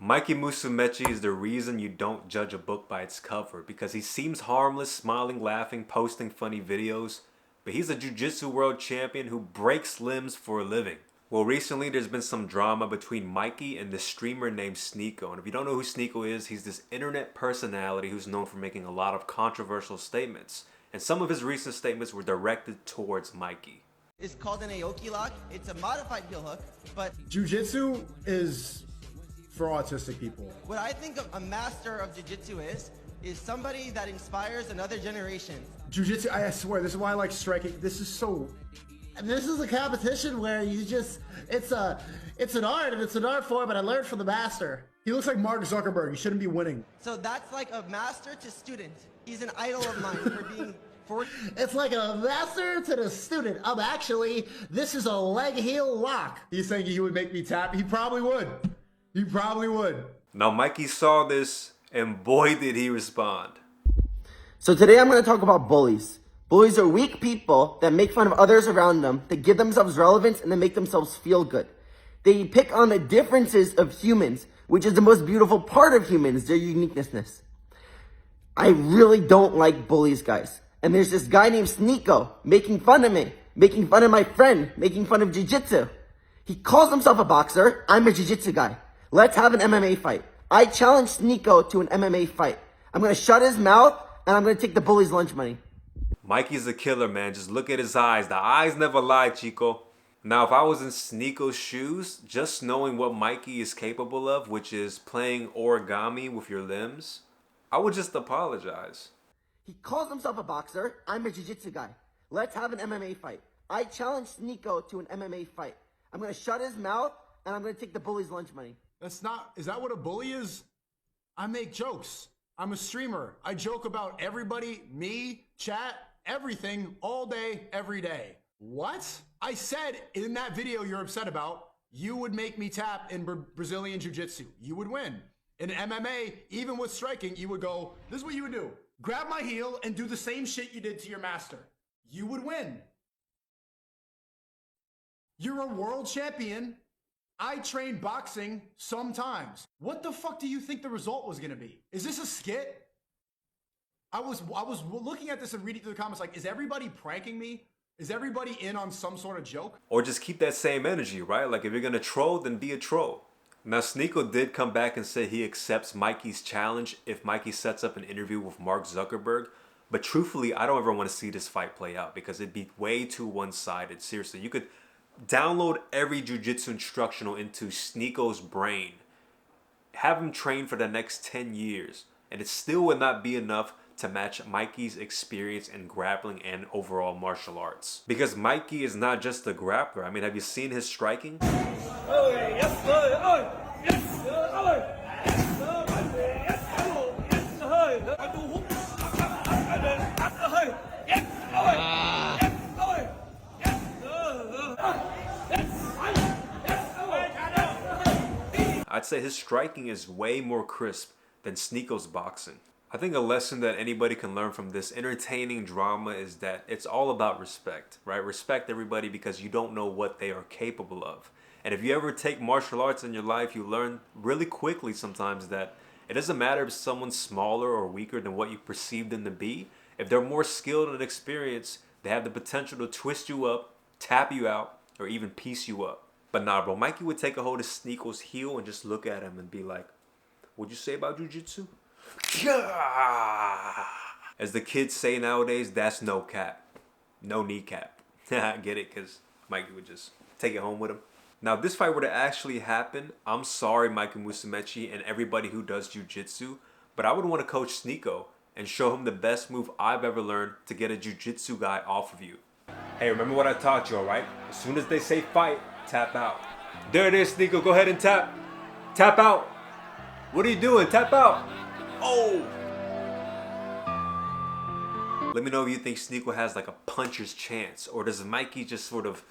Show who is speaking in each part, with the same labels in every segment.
Speaker 1: Mikey Musumeci is the reason you don't judge a book by its cover, because he seems harmless, smiling, laughing, posting funny videos, but he's a jiu-jitsu world champion who breaks limbs for a living. Well, recently there's been some drama between Mikey and this streamer named Sneako. And if you don't know who Sneako is, he's this internet personality who's known for making a lot of controversial statements. And some of his recent statements were directed towards Mikey.
Speaker 2: It's called an Aoki lock. It's a modified heel hook, but
Speaker 3: jiu-jitsu is for autistic people.
Speaker 2: what I think a master of jiu-jitsu is somebody that inspires another generation.
Speaker 3: Jiu-jitsu, I swear, this is why I like striking. This is so...
Speaker 4: And this is a competition where you just, it's an art, and it's an art form, and I learned from the master.
Speaker 3: He looks like Mark Zuckerberg. He shouldn't be winning.
Speaker 2: So that's like a master to student. He's an idol of mine for being...
Speaker 4: It's like a master to the student. This is a leg heel lock.
Speaker 3: He's saying he would make me tap. He probably would. He probably would.
Speaker 1: Now Mikey saw this, and boy did he respond.
Speaker 5: So today I'm going to talk about bullies. Bullies are weak people that make fun of others around them to give themselves relevance and to make themselves feel good. They pick on the differences of humans, which is the most beautiful part of humans, their uniqueness. I really don't like bullies, guys. And there's this guy named Sneako making fun of me, making fun of my friend, making fun of jiu-jitsu. He calls himself a boxer. I'm a jiu-jitsu guy. Let's have an MMA fight. I challenge Sneako to an MMA fight. I'm going to shut his mouth, and I'm going to take the bully's lunch money.
Speaker 1: Mikey's a killer, man. Just look at his eyes. The eyes never lie, Chico. Now, if I was in Sneako's shoes, just knowing what Mikey is capable of, which is playing origami with your limbs, I would just apologize.
Speaker 5: He calls himself a boxer. I'm a jiu-jitsu guy. Let's have an MMA fight. I challenge Sneako to an MMA fight. I'm going to shut his mouth, and I'm going to take the bully's lunch money.
Speaker 3: That's not... Is that what a bully is? I make jokes. I'm a streamer. I joke about everybody, me, chat, everything, all day, every day. What? I said in that video you're upset about, you would make me tap in Brazilian Jiu-Jitsu. You would win. In MMA, even with striking, you would go, this is what you would do. Grab my heel and do the same shit you did to your master. You would win. You're a world champion. I train boxing sometimes. What the fuck do you think the result was gonna be? Is this a skit? I was looking at this and reading through the comments like, is everybody pranking me? Is everybody in on some sort of joke?
Speaker 1: Or just keep that same energy, right? Like if you're gonna troll, then be a troll. Now Sneako did come back and say he accepts Mikey's challenge if Mikey sets up an interview with Mark Zuckerberg. But truthfully, I don't ever want to see this fight play out because it'd be way too one-sided. Seriously, you could download every jiu-jitsu instructional into Sneako's brain. Have him train for the next 10 years. And it still would not be enough to match Mikey's experience in grappling and overall martial arts. Because Mikey is not just a grappler. I mean, have you seen his striking? I'd say his striking is way more crisp than Sneako's boxing. I think a lesson that anybody can learn from this entertaining drama is that it's all about respect, right? Respect everybody because you don't know what they are capable of. And if you ever take martial arts in your life, you learn really quickly sometimes that it doesn't matter if someone's smaller or weaker than what you perceive them to be. If they're more skilled and experienced, they have the potential to twist you up, tap you out, or even piece you up. But nah, bro, Mikey would take a hold of Sneako's heel and just look at him and be like, what'd you say about jiu-jitsu? As the kids say nowadays, that's no cap. No kneecap. I get it, because Mikey would just take it home with him. Now, if this fight were to actually happen, I'm sorry, Mikey Musumeci and everybody who does jiu-jitsu, but I would want to coach Sneako and show him the best move I've ever learned to get a jiu-jitsu guy off of you. Hey, remember what I taught you, alright? As soon as they say fight, tap out. There it is, Sneako. Go ahead and tap. Tap out. What are you doing? Tap out. Oh! Let me know if you think Sneako has like a puncher's chance, or does Mikey just sort of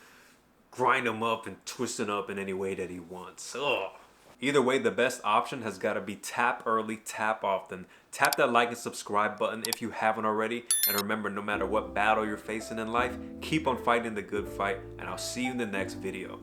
Speaker 1: grind him up and twist him up in any way that he wants? Ugh. Either way, the best option has got to be tap early, tap often. Tap that like and subscribe button if you haven't already. And remember, no matter what battle you're facing in life, keep on fighting the good fight, and I'll see you in the next video.